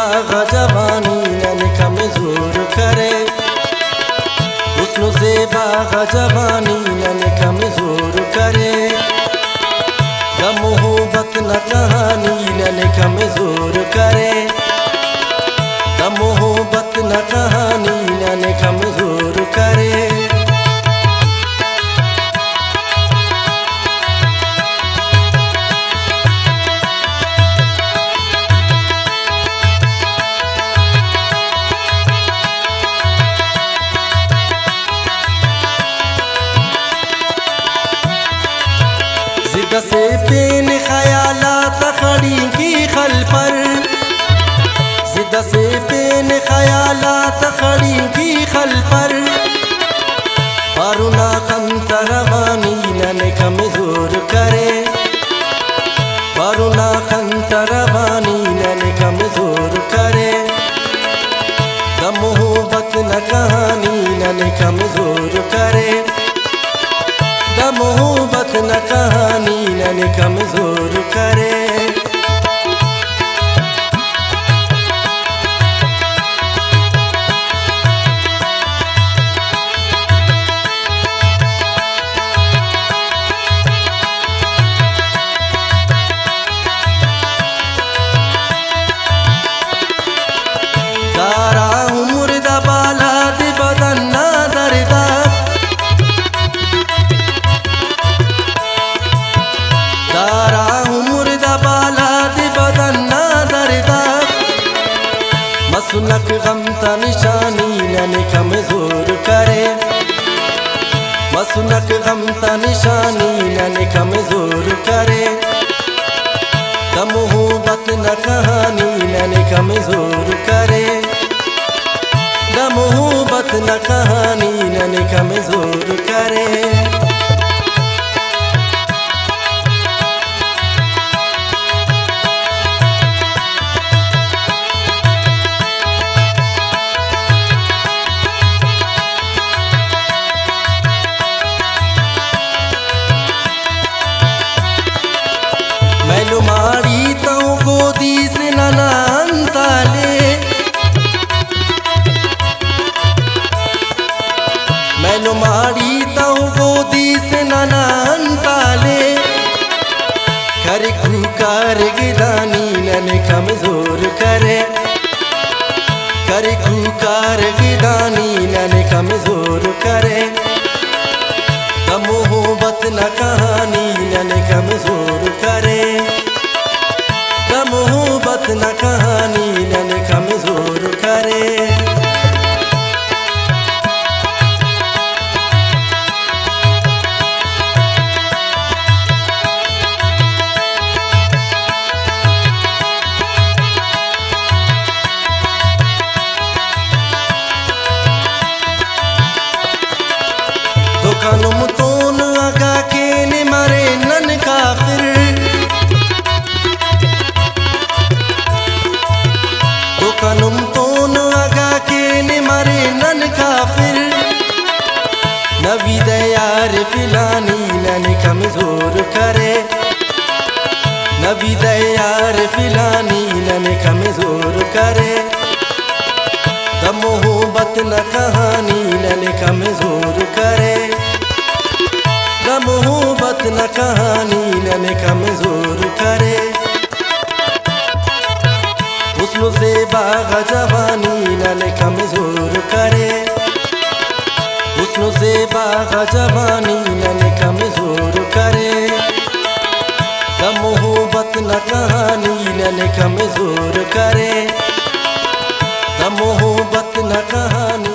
बाग़ जवानी न कमज़ोर करे, हुस्न से बाग़ जवानी न कमज़ोर करे, मोहब्बत न कहानी न कमज़ोर करे, मोहब्बत न कहानी न कमज़ोर करे। ज़िद से पेन ख़यालात खड़ी की खल पर, ज़िद से पेन ख़यालात खड़ी की खल पर, पारुना खंत रवानी न कमज़ोर करे, पारुना खंत रवानी न कमज़ोर करे, मोहब्बत न कहानी न कमज़ोर करे, मोहब्बत न कहानी न कमज़ोर करे। दारा मुर्दा बाला दे बदन ना दर्दा, दारा मुर्दा बाला दे बदन ना दर्दा, मसनक गम ता निशानी न कमज़ोर करे, मसनक गम ता निशानी न कमज़ोर करे, मोहब्बत न कहानी न कमज़ोर करे, मोहब्बत न कहानी न कमज़ोर करे। मैलू मारी तो गोदी से ननांताले, मैलू मारी तो गोदी से ननांताले, कर खूकार गिदानी न कमज़ोर करे, कर खूकार गिदानी न कमज़ोर करे, मोहब्बत न कहानी न कमज़ोर करे, मोहब्बत न कहानी न कमज़ोर करे। दुकानुम तोन आगा के ने मारे नन काफिर, दुकानुम तोन आगा के ने मारे नन काफिर, नबी दयार फिलानी न कमज़ोर करे, नबी दयार फिलानी न कमज़ोर करे, मोहब्बत न कहानी न कमज़ोर करे, मोहब्बत न कहानी न कमज़ोर करे, हुस्न से बाग़ जवानी न कमज़ोर करे, हुस्न से बाग़ जवानी न कमज़ोर करे, मोहब्बत न कहानी न कमज़ोर करे, मोहब्बत न कहानी